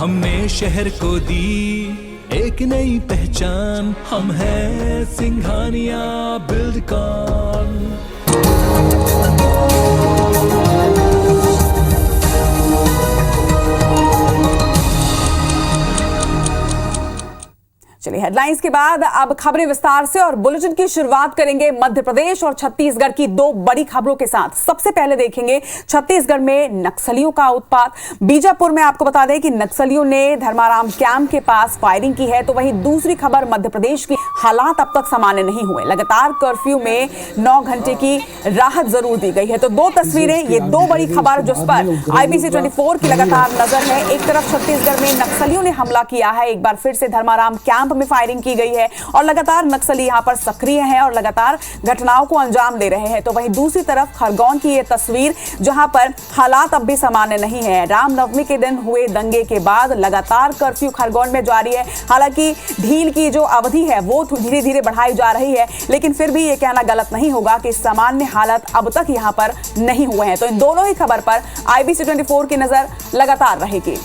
हमने शहर को दी एक नई पहचान, हम हैं सिंघानिया बिल्डकॉन। चलिए हेडलाइंस के बाद अब खबरें विस्तार से और बुलेटिन की शुरुआत करेंगे मध्य प्रदेश और छत्तीसगढ़ की दो बड़ी खबरों के साथ। सबसे पहले देखेंगे छत्तीसगढ़ में नक्सलियों का उत्पात। बीजापुर में आपको बता दें कि नक्सलियों ने धर्माराम कैंप के पास फायरिंग की है। तो वहीं दूसरी खबर मध्य प्रदेश की, हालात अब तक सामान्य नहीं हुए। लगातार कर्फ्यू में 9 घंटे की राहत जरूर दी गई है। तो दो तस्वीरें, ये दो बड़ी खबर जिस पर IBC 24 की लगातार नजर है। एक तरफ छत्तीसगढ़ में नक्सलियों ने हमला किया है, एक बार फिर से धर्माराम कैंप में फायरिंग की गई है और लगातार नक्सली यहां पर सक्रिय हैं और लगातार घटनाओं को अंजाम दे रहे हैं। तो वहीं दूसरी तरफ खरगोन की ये तस्वीर जहां पर हालात अब भी सामान्य नहीं है। रामनवमी के दिन हुए दंगे के बाद लगातार कर्फ्यू खरगोन में जारी है। हालांकि ढील की जो अवधि है वो धीरे धीरे बढ़ाई जा रही है, लेकिन फिर भी ये कहना गलत नहीं होगा कि सामान्य हालत अब तक यहां पर नहीं हुए हैं। तो इन दोनों ही खबर पर IBC 24 की नजर लगातार रहेगी।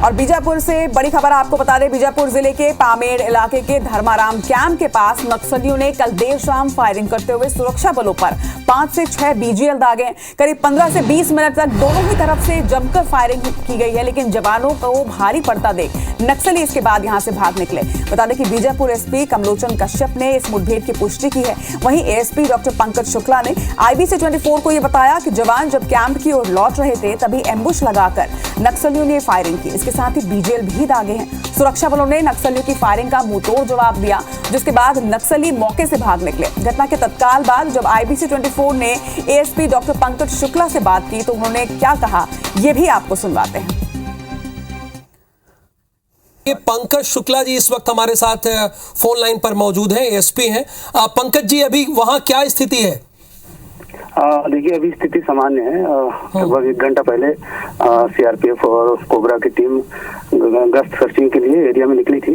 और बीजापुर से बड़ी खबर आपको बता दें, बीजापुर जिले के पामेड़ इलाके के धर्माराम कैंप के पास नक्सलियों ने कल देर शाम फायरिंग करते हुए सुरक्षा बलों पर 5 से 6 BGL दागे। करीब 15 से 20 मिनट तक दोनों ही तरफ से जमकर फायरिंग की गई है, लेकिन जवानों को भारी पड़ता देख नक्सली इसके बाद यहां से भाग निकले। बता दें कि बीजापुर SP कमलोचन कश्यप ने इस मुठभेड़ की पुष्टि की है। वहीं ASP डॉक्टर पंकज शुक्ला ने IBC 24 को यह बताया कि जवान जब कैंप की ओर लौट रहे थे तभी एम्बुश लगाकर नक्सलियों ने फायरिंग की। इसके साथ ही BGL भी दागे हैं। सुरक्षा बलों ने नक्सलियों की फायरिंग का मुंहतोड़ जवाब दिया, जिसके बाद नक्सली मौके से भाग निकले। घटना के तत्काल बाद जब IBC 24 ने ASP डॉक्टर पंकज शुक्ला से बात की तो उन्होंने क्या कहा, ये भी आपको सुनवाते हैं। ये पंकज शुक्ला जी इस वक्त हमारे साथ फोन लाइन पर मौजूद हैं, ASP हैं। पंकज जी, अभी वहां क्या स्थिति है? देखिए, अभी स्थिति सामान्य है। लगभग 1 घंटा पहले CRPF और कोबरा की टीम गश्त सर्चिंग के लिए एरिया में निकली थी।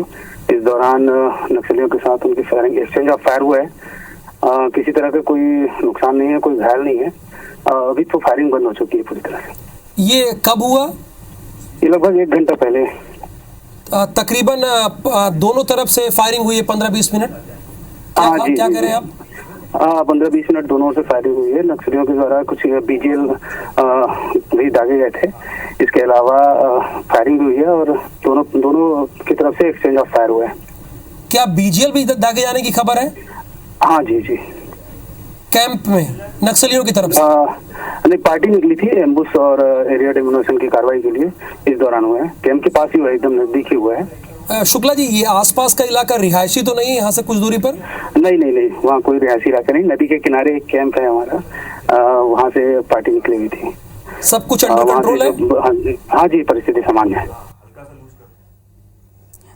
इस दौरान नक्सलियों के साथ उनकी फायरिंग, एक्सचेंज ऑफ फायर हुआ है। किसी तरह का कोई नुकसान नहीं है, कोई घायल नहीं है। अभी तो फायरिंग बंद हो चुकी है पूरी तरह से। ये कब हुआ? ये लगभग 1 घंटा पहले। तकरीबन दोनों तरफ से फायरिंग हुई है 15-20 मिनट। क्या कह रहे हैं आप? 15-20 मिनट दोनों से फायरिंग हुई है। नक्सलियों के द्वारा कुछ BGL भी दागे गए थे। इसके अलावा फायरिंग हुई है और दोनों की तरफ से एक्सचेंज ऑफ फायर हुआ है। क्या BGL भी दागे जाने की खबर है? हाँ जी जी। कैंप में नक्सलियों की तरफ से नहीं, पार्टी निकली थी एम्बुश और एरिया डिमोनेशन की कार्रवाई के लिए। इस दौरान हुआ है, कैंप के पास ही हुआ है, एकदम नजदीक ही हुआ है। शुक्ला जी, ये आसपास का इलाका रिहायशी तो नहीं है यहाँ से कुछ दूरी पर? नहीं, वहाँ कोई रिहायशी इलाका नहीं। नदी के किनारे एक कैंप है हमारा, वहाँ से पार्टी निकली हुई थी। सब कुछ अंडर कंट्रोल है? हाँ जी, परिस्थिति सामान्य है।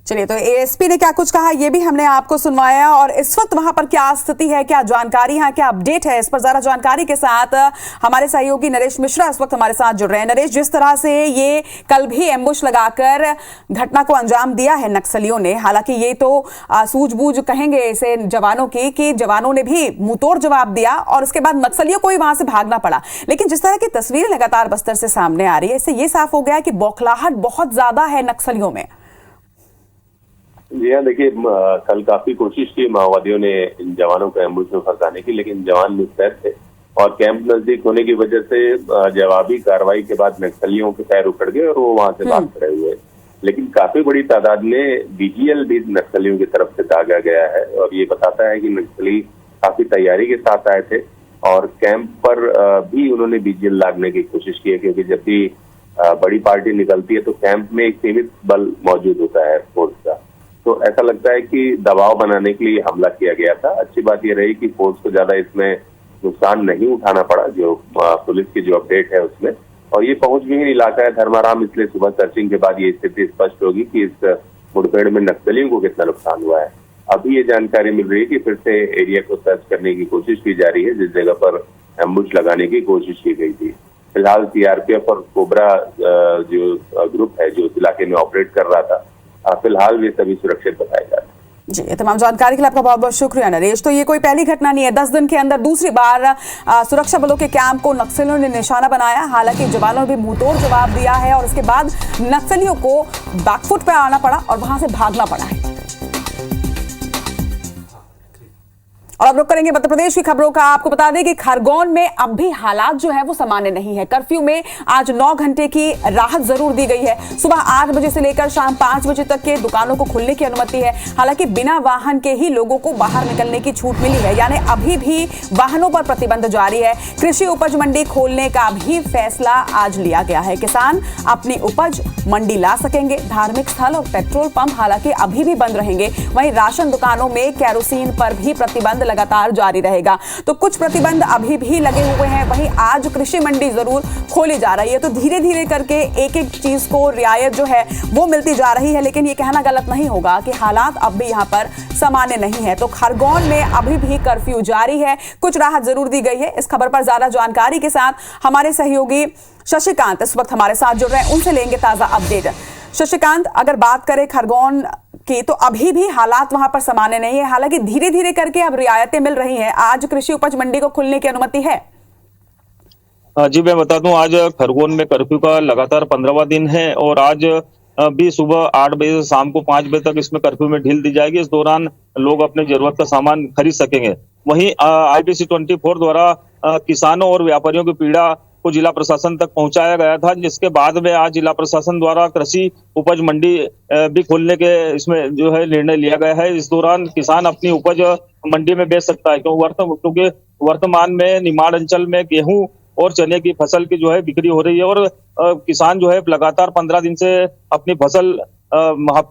चलिए, तो ASP ने क्या कुछ कहा ये भी हमने आपको सुनवाया। और इस वक्त वहां पर क्या स्थिति है, क्या जानकारी है, क्या अपडेट है, इस पर ज्यादा जानकारी के साथ हमारे सहयोगी नरेश मिश्रा इस वक्त हमारे साथ जुड़ रहे हैं। नरेश, जिस तरह से ये कल भी एम्बुश लगाकर घटना को अंजाम दिया है नक्सलियों ने, हालांकि ये तो सूझबूझ कहेंगे इसे जवानों की, कि जवानों ने भी मुंहतोड़ जवाब दिया और उसके बाद नक्सलियों को ही वहां से भागना पड़ा। लेकिन जिस तरह की तस्वीरें लगातार बस्तर से सामने आ रही है, इससे ये साफ हो गया कि बौखलाहट बहुत ज्यादा है नक्सलियों में। जी हाँ, देखिए, कल काफी कोशिश की माओवादियों ने इन जवानों को एम्बुश में फंसाने की, लेकिन जवान मुस्तैद थे और कैंप नजदीक होने की वजह से जवाबी कार्रवाई के बाद नक्सलियों के पैर उखड़ गए और वो वहां से भाग खड़े हुए। लेकिन काफी बड़ी तादाद में BGL भी नक्सलियों की तरफ से दागा गया है और ये बताता है कि नक्सली काफी तैयारी के साथ आए थे और कैंप पर भी उन्होंने BGL लागने की कोशिश की है, क्योंकि जब भी बड़ी पार्टी निकलती है तो कैंप में एक सीमित बल मौजूद होता है फोर्स का। तो ऐसा लगता है कि दबाव बनाने के लिए हमला किया गया था। अच्छी बात यह रही कि फोर्स को ज्यादा इसमें नुकसान नहीं उठाना पड़ा, जो पुलिस की जो अपडेट है उसमें। और ये पहुंच विहीन इलाका है धर्माराम, इसलिए सुबह सर्चिंग के बाद ये स्थिति स्पष्ट होगी कि इस मुठभेड़ में नक्सलियों को कितना नुकसान हुआ है। अभी ये जानकारी मिल रही है कि फिर से एरिया को सर्च करने की कोशिश की जा रही है, जिस जगह पर एम्बुश लगाने की कोशिश की गई थी। फिलहाल CRPF और कोबरा जो ग्रुप है जो इस इलाके में ऑपरेट कर रहा था, फिलहाल वे सभी सुरक्षित बताए जा रहे हैं। जी, तमाम जानकारी के लिए आपका बहुत बहुत शुक्रिया नरेश। तो ये कोई पहली घटना नहीं है, 10 दिन के अंदर दूसरी बार सुरक्षा बलों के कैंप को नक्सलियों ने निशाना बनाया। हालांकि जवानों ने भी मुंहतोड़ जवाब दिया है और उसके बाद नक्सलियों को बैकफुट पर आना पड़ा और वहां से भागना पड़ा है। और अब रुक करेंगे मध्य प्रदेश की खबरों का। आपको बता दें कि खरगोन में अब भी हालात जो है वो सामान्य नहीं है। कर्फ्यू में आज 9 घंटे की राहत जरूर दी गई है। सुबह 8 बजे से लेकर शाम 5 बजे तक के दुकानों को खुलने की अनुमति है। हालांकि बिना वाहन के ही लोगों को बाहर निकलने की छूट मिली है, यानी अभी भी वाहनों पर प्रतिबंध जारी है। कृषि उपज मंडी खोलने का भी फैसला आज लिया गया है। किसान अपनी उपज मंडी ला सकेंगे। धार्मिक स्थल और पेट्रोल पंप हालांकि अभी भी बंद रहेंगे। वहीं राशन दुकानों में केरोसिन पर भी प्रतिबंध लगातार जारी रहेगा। तो कुछ प्रतिबंध अभी भी लगे हुए हैं। वहीं आज कृषि मंडी जरूर खोली जा रही है। तो धीरे धीरे करके एक एक चीज को रियायत जो है वो मिलती जा रही है। लेकिन ये कहना गलत नहीं होगा कि हालात अब भी यहां पर सामान्य नहीं है। तो खरगोन में अभी भी कर्फ्यू जारी है, कुछ राहत जरूर दी गई है। इस खबर पर ज्यादा जानकारी के साथ हमारे सहयोगी शशिकांत इस वक्त हमारे साथ जुड़ रहे हैं, उनसे लेंगे ताजा अपडेट। शशिकांत, अगर बात करें खरगोन की तो अभी भी हालात वहां पर सामान्य नहीं है। हालांकि धीरे धीरे करके अब रियायतें मिल रही हैं। आज कृषि उपज मंडी को खुलने की अनुमति है। जी, मैं बता दूं, आज खरगोन में कर्फ्यू का लगातार 15वां दिन है और आज भी सुबह 8 बजे से शाम को 5 बजे तक इसमें कर्फ्यू में ढील दी जाएगी। इस दौरान लोग अपने जरूरत का सामान खरीद सकेंगे। वहीं IBC 24 द्वारा किसानों और व्यापारियों की पीड़ा को जिला प्रशासन तक पहुंचाया गया था, जिसके बाद में आज जिला प्रशासन द्वारा कृषि उपज मंडी भी खोलने के इसमें जो है निर्णय लिया गया है। इस दौरान किसान अपनी उपज मंडी में बेच सकता है, क्योंकि वर्तमान में निमाड़ अंचल में गेहूं और चने की फसल की जो है बिक्री हो रही है और किसान जो है लगातार 15 दिन से अपनी फसल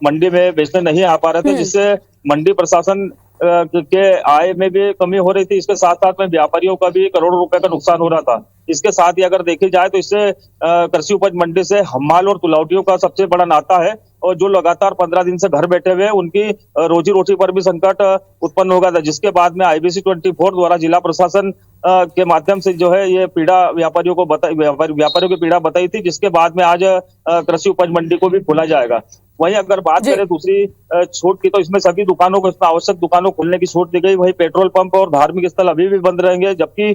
मंडी में बेचने नहीं आ पा रहे थे, जिससे मंडी प्रशासन के आय में भी कमी हो रही थी। इसके साथ साथ में व्यापारियों का भी करोड़ों रुपए का नुकसान हो रहा था। इसके साथ ही अगर देखी जाए तो इससे कृषि उपज मंडी से हम्माल और तुलावटियों का सबसे बड़ा नाता है और जो लगातार 15 दिन से घर बैठे हुए उनकी रोजी रोटी पर भी संकट उत्पन्न हो गया था, जिसके बाद में IBC 24 द्वारा जिला प्रशासन के माध्यम से जो है ये पीड़ा व्यापारियों की पीड़ा बताई थी, जिसके बाद में आज कृषि उपज मंडी को भी खोला जाएगा। वहीं अगर बात करें दूसरी छूट की तो इसमें सभी दुकानों को, इसमें आवश्यक दुकानों खोलने की छूट दी गई। वहीं पेट्रोल पंप और धार्मिक स्थल अभी भी बंद रहेंगे, जबकि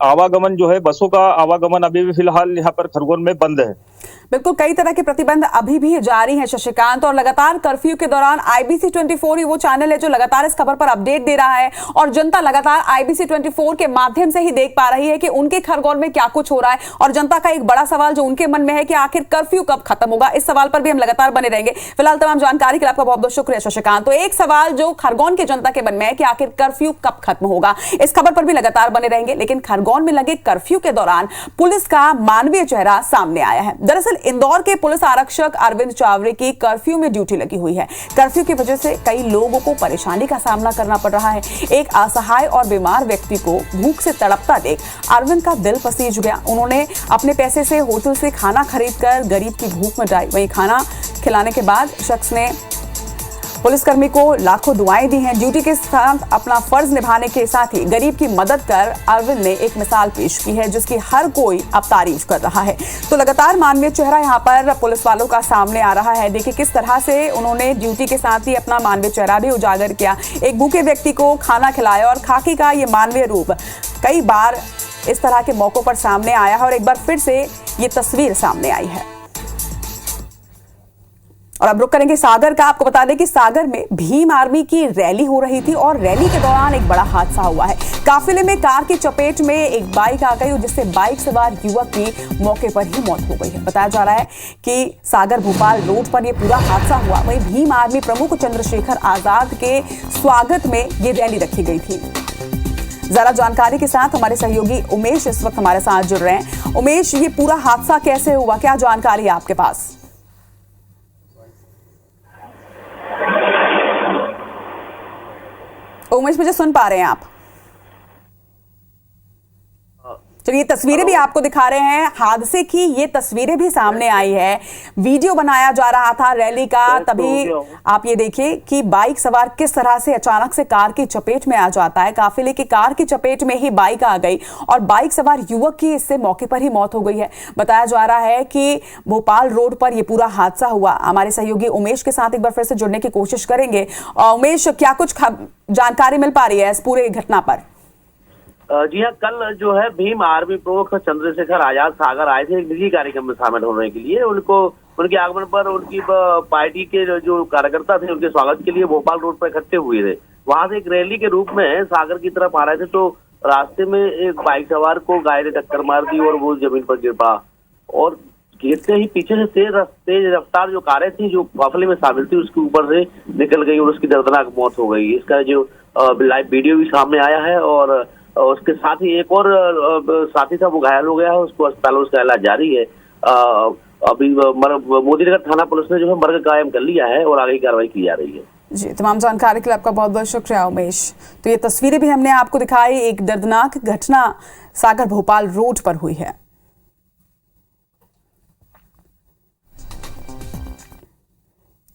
आवागमन जो है बसों का आवागमन अभी भी फिलहाल यहाँ पर खरगोन में बंद है। बिल्कुल, कई तरह के प्रतिबंध अभी भी जारी हैं शशिकांत, और लगातार कर्फ्यू के दौरान IBC 24 ही वो चैनल है जो लगातार इस खबर पर अपडेट दे रहा है और जनता लगातार IBC 24 के माध्यम से ही देख पा रही है कि उनके खरगोन में क्या कुछ हो रहा है। और जनता का एक बड़ा सवाल जो उनके मन में है कि आखिर कर्फ्यू कब खत्म होगा, इस सवाल पर भी हम लगातार बने रहेंगे। फिलहाल तमाम जानकारी के लिए आपका बहुत बहुत शुक्रिया शशिकांत। तो एक सवाल जो खरगोन की जनता के मन में है कि आखिर कर्फ्यू कब खत्म होगा, इस खबर पर भी लगातार बने रहेंगे। लेकिन खरगोन में लगे कर्फ्यू के दौरान पुलिस का मानवीय चेहरा सामने आया है। दरअसल इंदौर के पुलिस आरक्षक अरविंद चावरे की कर्फ्यू में ड्यूटी लगी हुई है। कर्फ्यू की वजह से कई लोगों को परेशानी का सामना करना पड़ रहा है। एक असहाय और बीमार व्यक्ति को भूख से तड़पता देख अरविंद का दिल पसीज गया। उन्होंने अपने पैसे से होटल से खाना खरीदकर गरीब की भूख मिटाई। वहीं खाना खिलाने के बाद शख्स ने पुलिसकर्मी को लाखों दुआएं दी हैं। ड्यूटी के साथ अपना फर्ज निभाने के साथ ही गरीब की मदद कर अरविंद ने एक मिसाल पेश की है, जिसकी हर कोई अब तारीफ कर रहा है। तो लगातार मानवीय चेहरा यहां पर पुलिस वालों का सामने आ रहा है। देखिए किस तरह से उन्होंने ड्यूटी के साथ ही अपना मानवीय चेहरा भी उजागर किया। एक भूखे व्यक्ति को खाना खिलाया और खाकी का ये मानवीय रूप कई बार इस तरह के मौकों पर सामने आया है और एक बार फिर से ये तस्वीर सामने आई है। और अब रुक करेंगे सागर का। आपको बता दें कि सागर में भीम आर्मी की रैली हो रही थी और रैली के दौरान एक बड़ा हादसा हुआ है। काफिले में कार की चपेट में एक बाइक आ गई, जिससे बाइक सवार युवक की मौके पर ही मौत हो गई है। बताया जा रहा है कि सागर भोपाल रोड पर यह पूरा हादसा हुआ। वहीं भीम आर्मी प्रमुख चंद्रशेखर आजाद के स्वागत में ये रैली रखी गई थी। ज्यादा जानकारी के साथ हमारे सहयोगी उमेश इस वक्त हमारे साथ जुड़ रहे हैं। उमेश, ये पूरा हादसा कैसे हुआ, क्या जानकारी है आपके पास? उमेश, मुझे सुन पा रहे हैं आप? चलिए तस्वीरें भी आपको दिखा रहे हैं, हादसे की ये तस्वीरें भी सामने आई है। वीडियो बनाया जा रहा था रैली का, तभी आप ये देखिए कि बाइक सवार किस तरह से अचानक से कार की चपेट में आ जाता है। काफिले की कार की चपेट में ही बाइक आ गई और बाइक सवार युवक की इससे मौके पर ही मौत हो गई है। बताया जा रहा है कि भोपाल रोड पर यह पूरा हादसा हुआ। हमारे सहयोगी उमेश के साथ एक बार फिर से जुड़ने की कोशिश करेंगे। उमेश, क्या कुछ जानकारी मिल पा रही है इस पूरे घटना पर? जी हाँ, कल जो है भीम आर्मी प्रमुख चंद्रशेखर आजाद सागर आए थे एक निजी कार्यक्रम में शामिल होने के लिए। उनके आगमन पर उनकी पार्टी के जो कार्यकर्ता थे उनके स्वागत के लिए भोपाल रोड पर इकट्ठे हुए थे। वहां से एक रैली के रूप में सागर की तरफ आ रहे थे तो रास्ते में एक बाइक सवार को गाय ने टक्कर मार दी और वो जमीन पर गिर पड़ा और गिरते ही पीछे से तेज रफ्तार जो कारें थी जो काफिले में शामिल थी उसके ऊपर से निकल गई और उसकी दर्दनाक मौत हो गई। इसका जो लाइव वीडियो भी सामने आया है और उसके साथ ही एक और साथी था वो घायल हो गया है, उसको अस्पताल में उसका इलाज जारी है। अभी मोदीनगर थाना पुलिस ने जो है मर्ग कायम कर लिया है और आगे की कार्रवाई की जा रही है। जी, तमाम जानकारी के लिए आपका बहुत बहुत शुक्रिया उमेश। तो ये तस्वीरें भी हमने आपको दिखाई, एक दर्दनाक घटना सागर भोपाल रोड पर हुई है।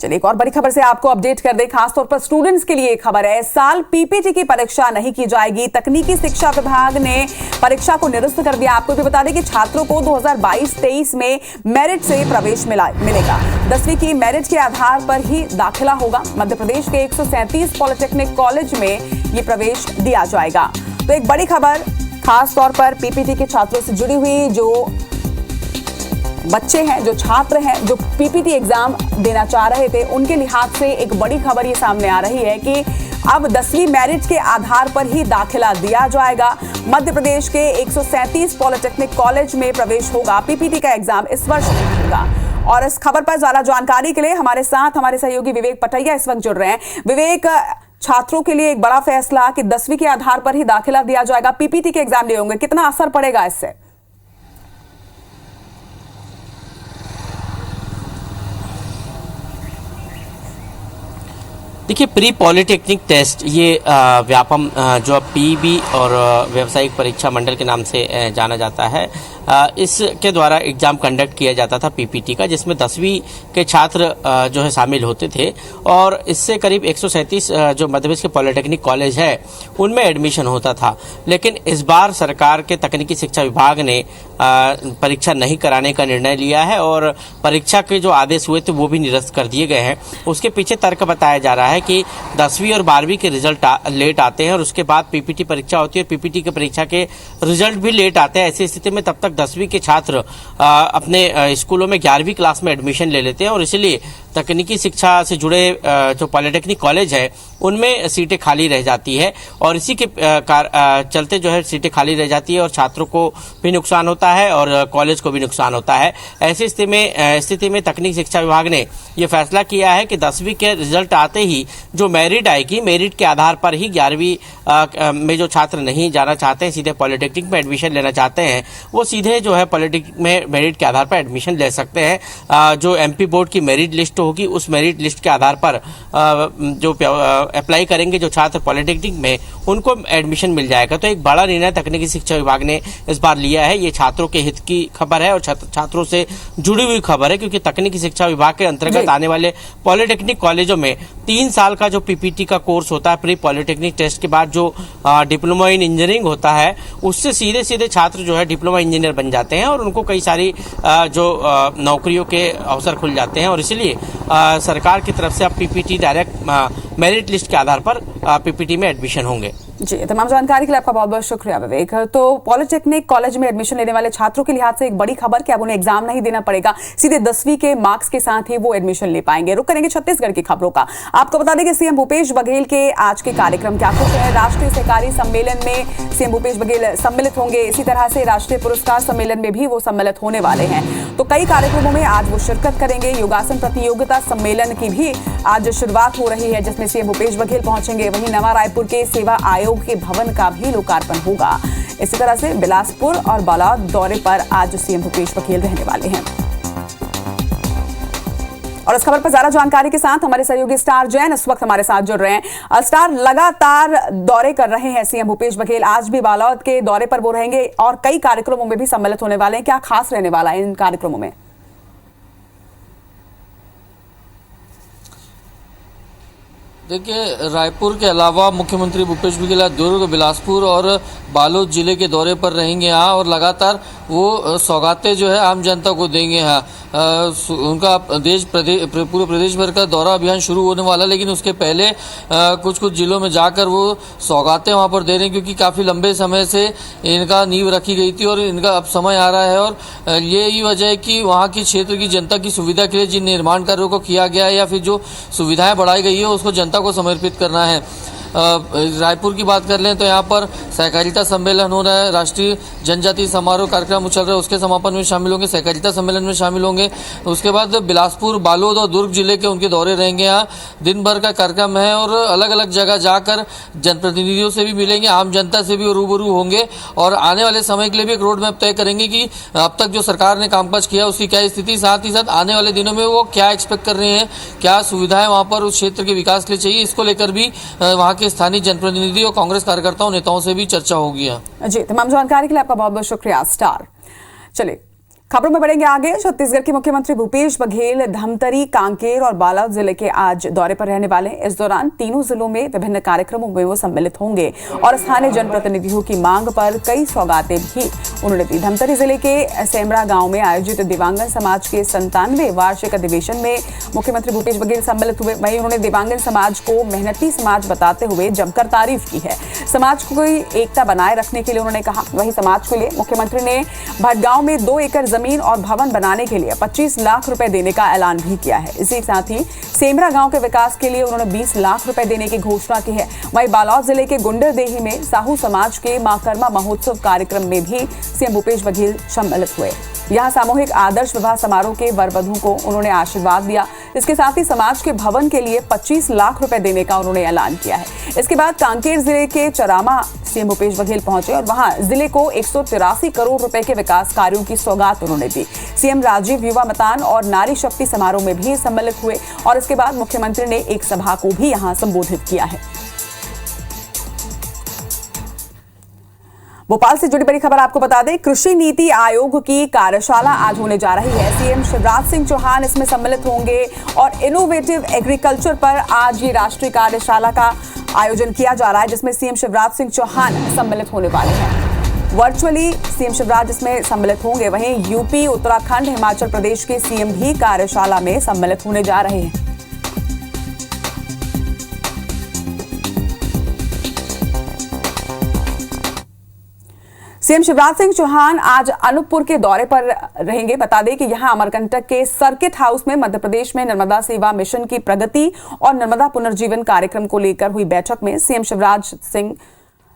चलिए एक और बड़ी खबर से आपको अपडेट कर दे, खासतौर पर स्टूडेंट्स के लिए खबर है। इस साल पीपीटी की परीक्षा नहीं की जाएगी। तकनीकी शिक्षा विभाग ने परीक्षा को निरस्त कर दिया। आपको भी बता दें कि छात्रों को 2022-23 में मेरिट से प्रवेश मिलेगा। 10वीं की मेरिट के आधार पर ही दाखिला होगा। मध्य प्रदेश के 137 पॉलिटेक्निक कॉलेज में ये प्रवेश दिया जाएगा। तो एक बड़ी खबर खासतौर पर पीपीटी के छात्रों से जुड़ी हुई, जो बच्चे हैं, जो छात्र हैं, जो पीपीटी एग्जाम देना चाह रहे थे, उनके लिहाज से एक बड़ी खबर ये सामने आ रही है कि अब 10वीं मेरिट के आधार पर ही दाखिला दिया जाएगा। मध्य प्रदेश के 137 पॉलिटेक्निक कॉलेज में प्रवेश होगा। पीपीटी का एग्जाम इस वर्ष नहीं होगा। और इस खबर पर ज्यादा जानकारी के लिए हमारे साथ हमारे सहयोगी विवेक पटैया इस वक्त जुड़ रहे हैं। विवेक, छात्रों के लिए एक बड़ा फैसला कि 10वीं के आधार पर ही दाखिला दिया जाएगा, पीपीटी के एग्जाम नहीं होंगे, कितना असर पड़ेगा इससे? देखिए, प्री पॉलिटेक्निक टेस्ट ये व्यापम जो पीईबी और व्यावसायिक परीक्षा मंडल के नाम से जाना जाता है, इसके द्वारा एग्जाम कंडक्ट किया जाता था पीपीटी का, जिसमें 10वीं के छात्र जो है शामिल होते थे और इससे करीब 137 जो मध्य प्रदेश के पॉलिटेक्निक कॉलेज है उनमें एडमिशन होता था। लेकिन इस बार सरकार के तकनीकी शिक्षा विभाग ने परीक्षा नहीं कराने का निर्णय लिया है और परीक्षा के जो आदेश हुए थे वो भी निरस्त कर दिए गए हैं। उसके पीछे तर्क बताया जा रहा है कि 10वीं और 12वीं के रिजल्ट लेट आते हैं और उसके बाद पीपीटी परीक्षा होती है और पीपीटी की परीक्षा के रिजल्ट भी लेट आते हैं। ऐसी स्थिति में तब तक 10वीं के छात्र अपने स्कूलों में 11वीं क्लास में एडमिशन ले लेते हैं और इसलिए तकनीकी शिक्षा से जुड़े जो पॉलिटेक्निक कॉलेज है उनमें सीटें खाली रह जाती है और इसी के चलते जो है सीटें खाली रह जाती है और छात्रों को भी नुकसान होता है और कॉलेज को भी नुकसान होता है। ऐसी स्थिति में तकनीकी शिक्षा विभाग ने यह फैसला किया है कि 10वीं के रिजल्ट आते ही जो मेरिट आएगी, मेरिट के आधार पर ही 11वीं में जो छात्र नहीं जाना चाहते हैं, सीधे पॉलिटेक्निक में एडमिशन लेना चाहते हैं, वो सीधे जो है पॉलिटेक्निक में मेरिट के आधार पर एडमिशन ले सकते हैं। जो एमपी बोर्ड की मेरिट लिस्ट होगी उस मेरिट लिस्ट के आधार पर जो अप्लाई करेंगे जो छात्र पॉलिटेक्निक में, उनको एडमिशन मिल जाएगा। तो एक बड़ा निर्णय तकनीकी शिक्षा विभाग ने इस बार लिया है। ये छात्रों के हित की खबर है और छात्रों से जुड़ी हुई खबर है, क्योंकि तकनीकी शिक्षा विभाग के अंतर्गत आने वाले पॉलिटेक्निक कॉलेजों में 3 साल का जो पीपीटी का कोर्स होता है, प्री पॉलिटेक्निक टेस्ट के बाद जो डिप्लोमा इन इंजीनियरिंग होता है, उससे सीधे छात्र जो है डिप्लोमा इंजीनियर बन जाते हैं और उनको कई सारी जो नौकरियों के अवसर खुल जाते हैं और इसलिए सरकार की तरफ से अब पीपीटी डायरेक्ट मेरिट लिस्ट के आधार पर पीपीटी में एडमिशन होंगे। जी, तमाम जानकारी के लिए आपका बहुत बहुत शुक्रिया विवेक। तो पॉलिटेक्निक कॉलेज में एडमिशन लेने वाले छात्रों के लिहाज से एक बड़ी खबर कि अब उन्हें एग्जाम नहीं देना पड़ेगा, सीधे 10वीं के मार्क्स के साथ ही वो एडमिशन ले पाएंगे। रुक करेंगे छत्तीसगढ़ की खबरों का। आपको बता दें कि सीएम भूपेश बघेल के आज के कार्यक्रम क्या कुछ है। राष्ट्रीय सहकारी सम्मेलन में सीएम भूपेश बघेल सम्मिलित होंगे, इसी तरह से राष्ट्रीय पुरस्कार सम्मेलन में भी वो सम्मिलित होने वाले हैं। तो कई कार्यक्रमों में आज वो शिरकत करेंगे। योगासन प्रतियोगिता सम्मेलन की भी आज शुरुआत हो रही है, जिसमें सीएम भूपेश बघेल पहुंचेंगे। वहीं नवा रायपुर के सेवा आयोग के भवन का भी लोकार्पण होगा। इसी तरह से बिलासपुर और बालोद दौरे पर आज सीएम भूपेश बघेल रहने वाले हैं। और इस खबर पर ज्यादा जानकारी के साथ हमारे सहयोगी स्टार जैन इस वक्त हमारे साथ जुड़ रहे हैं। स्टार, लगातार दौरे कर रहे हैं सीएम भूपेश बघेल, आज भी बालोद के दौरे पर वो रहेंगे और कई कार्यक्रमों में भी सम्मिलित होने वाले हैं। क्या खास रहने वाला है इन कार्यक्रमों में? देखिए, रायपुर के अलावा मुख्यमंत्री भूपेश बघेल दुर्ग, बिलासपुर और बालोद जिले के दौरे पर रहेंगे यहाँ और लगातार वो सौगातें जो है आम जनता को देंगे यहाँ। उनका पूरे प्रदेश भर का दौरा अभियान शुरू होने वाला, लेकिन उसके पहले कुछ जिलों में जाकर वो सौगातें वहाँ पर दे रहे हैं, क्योंकि काफ़ी लंबे समय से इनका नींव रखी गई थी और इनका अब समय आ रहा है। और यही वजह है कि वहाँ की क्षेत्र की जनता की सुविधा के लिए जिन निर्माण कार्यों को किया गया है या फिर जो सुविधाएं बढ़ाई गई है उसको जनता को समर्पित करना है। रायपुर की बात कर लें तो यहाँ पर सहकारिता सम्मेलन हो रहा है, राष्ट्रीय जनजाति समारोह कार्यक्रम चल रहा है, उसके समापन में शामिल होंगे, सहकारिता सम्मेलन में शामिल होंगे। उसके बाद बिलासपुर, बालोद और दुर्ग जिले के उनके दौरे रहेंगे। यहाँ दिन भर का कार्यक्रम है और अलग अलग जगह जाकर जनप्रतिनिधियों से भी मिलेंगे, आम जनता से भी रूबरू होंगे और आने वाले समय के लिए भी एक रोड मैप तय करेंगे कि अब तक जो सरकार ने कामकाज किया उसकी क्या स्थिति, साथ ही साथ आने वाले दिनों में वो क्या एक्सपेक्ट कर रहे हैं, क्या सुविधाएं वहाँ पर उस क्षेत्र के विकास के लिए चाहिए, इसको लेकर भी वहाँ के स्थानीय जनप्रतिनिधि और कांग्रेस कार्यकर्ताओं, नेताओं से भी चर्चा होगी। जी, तमाम जानकारी के लिए आपका बहुत बहुत शुक्रिया स्टार। चलिए खबरों में बढ़ेंगे आगे। छत्तीसगढ़ के मुख्यमंत्री भूपेश बघेल धमतरी, कांकेर और बालोद जिले के आज दौरे पर रहने वाले हैं। इस दौरान तीनों जिलों में विभिन्न कार्यक्रमों में वो सम्मिलित होंगे और स्थानीय जनप्रतिनिधियों की मांग पर कई सौगातें भी उन्होंने दी। धमतरी जिले के सेमरा गांव में आयोजित दिव्यांगन समाज के 97वें वार्षिक अधिवेशन में मुख्यमंत्री भूपेश बघेल सम्मिलित हुए। वहीं उन्होंने दिव्यांगन समाज को मेहनती समाज बताते हुए जमकर तारीफ की है। समाज को एकता बनाए रखने के लिए उन्होंने कहा। वहीं समाज के लिए मुख्यमंत्री ने भटगांव में 2 एकड़ जमीन और भवन बनाने के लिए 25 लाख रुपए देने का ऐलान भी किया है। इसी साथ ही सेमरा गांव के विकास के लिए उन्होंने 20 लाख रुपए देने की घोषणा की है। वहीं बालोद जिले के गुंडरदेही में साहू समाज के मां कर्मा महोत्सव कार्यक्रम में भी सीएम भूपेश बघेल सम्मिलित हुए। यहां सामूहिक आदर्श विवाह समारोह के वर वधू को उन्होंने आशीर्वाद दिया। इसके साथ ही समाज के भवन के लिए 25 लाख रुपए देने का उन्होंने ऐलान किया है। इसके बाद कांकेर जिले के चरामा सीएम भूपेश बघेल पहुंचे और वहां जिले को 183 करोड़ रुपए के विकास कार्यों की सौगात उन्होंने दी। सीएम राजीव युवा मतान और नारी शक्ति समारोह में भी सम्मिलित हुए और इसके बाद मुख्यमंत्री ने एक सभा को भी यहां संबोधित किया है। भोपाल से जुड़ी बड़ी खबर आपको बता दें, कृषि नीति आयोग की कार्यशाला आज होने जा रही है। सीएम शिवराज सिंह चौहान इसमें सम्मिलित होंगे और इनोवेटिव एग्रीकल्चर पर आज ये राष्ट्रीय कार्यशाला का आयोजन किया जा रहा है, जिसमें सीएम शिवराज सिंह चौहान सम्मिलित होने वाले हैं। वर्चुअली सीएम शिवराज इसमें सम्मिलित होंगे। वहीं यूपी, उत्तराखंड, हिमाचल प्रदेश के सीएम भी कार्यशाला में सम्मिलित होने जा रहे हैं। सीएम शिवराज सिंह चौहान आज अनूपपुर के दौरे पर रहेंगे। बता दें कि यहां अमरकंटक के सर्किट हाउस में मध्य प्रदेश में नर्मदा सेवा मिशन की प्रगति और नर्मदा पुनर्जीवन कार्यक्रम को लेकर हुई बैठक में सीएम शिवराज सिंह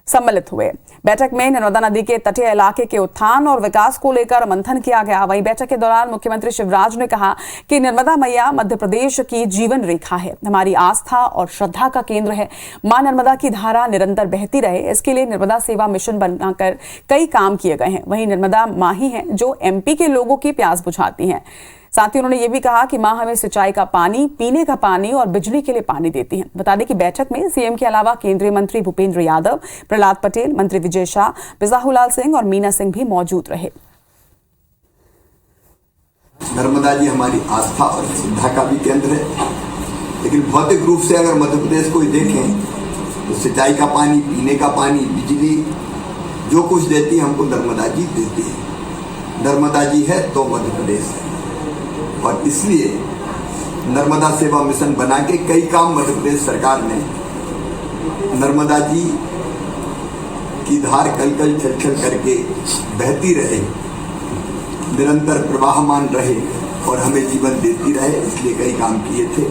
सम्मिलित हुए। बैठक में नर्मदा नदी के तटीय इलाके के उत्थान और विकास को लेकर मंथन किया गया। वहीं बैठक के दौरान मुख्यमंत्री शिवराज ने कहा कि नर्मदा मैया मध्य प्रदेश की जीवन रेखा है, हमारी आस्था और श्रद्धा का केंद्र है। मां नर्मदा की धारा निरंतर बहती रहे, इसके लिए नर्मदा सेवा मिशन बनाकर कई काम किए गए हैं। वहीं नर्मदा मां ही है जो एमपी के लोगों की प्यास बुझाती हैं। साथ ही उन्होंने ये भी कहा कि मां हमें सिंचाई का पानी, पीने का पानी और बिजली के लिए पानी देती हैं। बता दें कि बैठक में सीएम के अलावा केंद्रीय मंत्री भूपेंद्र यादव, प्रहलाद पटेल, मंत्री विजय शाह, बिजाहुलाल सिंह और मीना सिंह भी मौजूद रहे। नर्मदा जी हमारी आस्था और श्रद्धा का भी केंद्र है, लेकिन भौतिक रूप से अगर मध्य प्रदेश को देखें तो सिंचाई का पानी, पीने का पानी, बिजली जो कुछ देती है हमको नर्मदा जी देती है। नर्मदा जी है तो मध्य प्रदेश है और इसलिए नर्मदा सेवा मिशन बना के कई काम मध्य प्रदेश सरकार ने, नर्मदा जी की धार कल छल छल करके बहती रहे, निरंतर प्रवाहमान रहे और हमें जीवन देती रहे, इसलिए कई काम किए थे।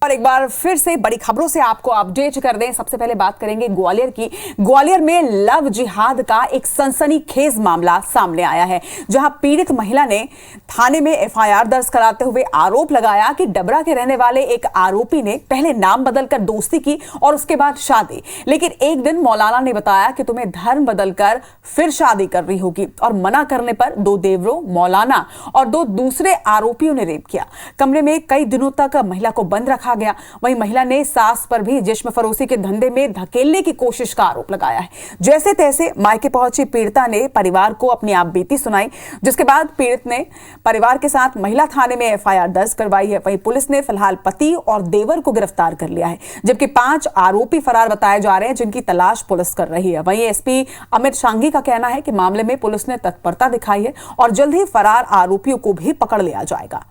और एक बार फिर से बड़ी खबरों से आपको अपडेट कर दें। सबसे पहले बात करेंगे ग्वालियर की। ग्वालियर में लव जिहाद का एक सनसनीखेज मामला सामने आया है, जहां पीड़ित महिला ने थाने में एफआईआर दर्ज कराते हुए आरोप लगाया कि डबरा के रहने वाले एक आरोपी ने पहले नाम बदलकर दोस्ती की और उसके बाद शादी, लेकिन एक दिन मौलाना ने बताया कि तुम्हें धर्म बदलकर फिर शादी कर रही होगी, और मना करने पर दो देवरों, मौलाना और दो दूसरे आरोपियों ने रेप किया। कमरे में कई दिनों तक महिला को बंद रखा गया। वहीं महिला ने सास पर भी जिस्म फरोशी के धंधे में धकेलने की कोशिश का आरोप लगाया है। जैसे तैसे मायके पहुंची पीड़िता ने परिवार को अपनी आप बीती सुनाई, जिसके बाद पीड़ित ने परिवार के साथ महिला थाने में एफआईआर दर्ज करवाई है। वहीं पुलिस ने फिलहाल पति और देवर को गिरफ्तार कर लिया है, जबकि 5 आरोपी फरार बताए जा रहे हैं, जिनकी तलाश पुलिस कर रही है। वहीं एसपी अमित शांगी का कहना है कि मामले में पुलिस ने तत्परता दिखाई है और जल्द ही फरार आरोपियों को भी पकड़ लिया जाएगा।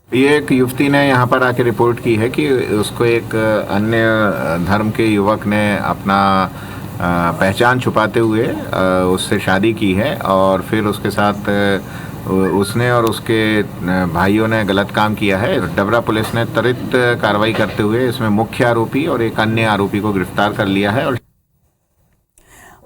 ये एक युवती ने यहाँ पर आके रिपोर्ट की है कि उसको एक अन्य धर्म के युवक ने अपना पहचान छुपाते हुए उससे शादी की है, और फिर उसके साथ उसने और उसके भाइयों ने गलत काम किया है। डबरा पुलिस ने त्वरित कार्रवाई करते हुए इसमें मुख्य आरोपी और एक अन्य आरोपी को गिरफ्तार कर लिया है। और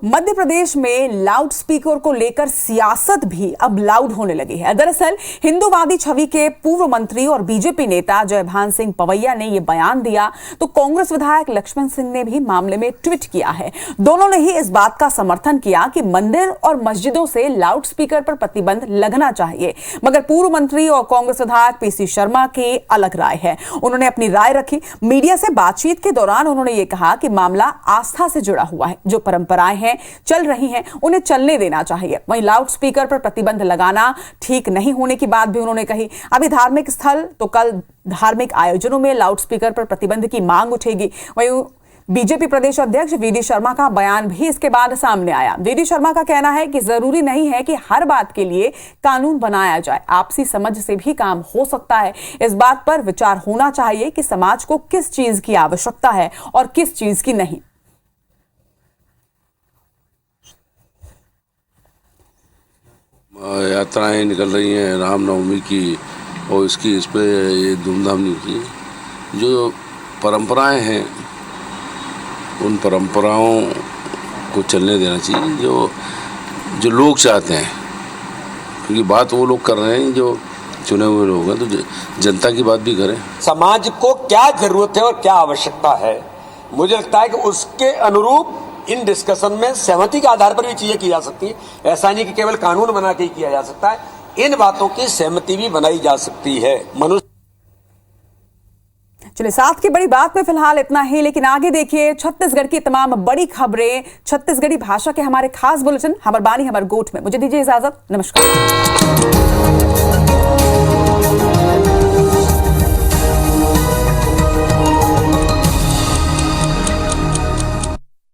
मध्य प्रदेश में लाउड स्पीकर को लेकर सियासत भी अब लाउड होने लगी है। दरअसल हिंदूवादी छवि के पूर्व मंत्री और बीजेपी नेता जयभान सिंह पवैया ने यह बयान दिया, तो कांग्रेस विधायक लक्ष्मण सिंह ने भी मामले में ट्वीट किया है। दोनों ने ही इस बात का समर्थन किया कि मंदिर और मस्जिदों से लाउड स्पीकर पर प्रतिबंध लगना चाहिए, मगर पूर्व मंत्री और कांग्रेस विधायक पीसी शर्मा की अलग राय है। उन्होंने अपनी राय रखी। मीडिया से बातचीत के दौरान उन्होंने ये कहा कि मामला आस्था से जुड़ा हुआ है, जो परंपराएं चल रही हैं उन्हें चलने देना चाहिए। वहीं लाउड स्पीकर पर प्रतिबंध लगाना ठीक नहीं होने की बात भी उन्होंने कही। अभी धार्मिक स्थल तो कल धार्मिक आयोजनों में लाउड स्पीकर पर प्रतिबंध की मांग उठेगी। वहीं बीजेपी प्रदेश अध्यक्ष वीडी शर्मा का बयान भी इसके बाद सामने आया। वीडी शर्मा का कहना है कि जरूरी नहीं है कि हर बात के लिए कानून बनाया जाए, आपसी समझ से भी काम हो सकता है। इस बात पर विचार होना चाहिए कि समाज को किस चीज की आवश्यकता है और किस चीज की नहीं। यात्राएं निकल रही हैं रामनवमी की, और इसकी इस पर ये धूमधाम नहीं की। जो परंपराएं हैं उन परंपराओं को चलने देना चाहिए जो लोग चाहते हैं, क्योंकि बात वो लोग कर रहे हैं जो चुने हुए लोग हैं, तो जनता की बात भी करें। समाज को क्या जरूरत है और क्या आवश्यकता है, मुझे लगता है कि उसके अनुरूप इन डिस्कशन में सहमति के आधार पर भी चीजें की जा सकती है। ऐसा नहीं कि केवल कानून बना के ही किया जा सकता है, इन बातों की सहमति भी बनाई जा सकती है। मनुष्य चलिए, साथ की बड़ी बात में फिलहाल इतना ही, लेकिन आगे देखिए छत्तीसगढ़ की तमाम बड़ी खबरें छत्तीसगढ़ी भाषा के हमारे खास बुलेटिन हमर बानी हमर गोठ में। मुझे दीजिए इजाजत, नमस्कार।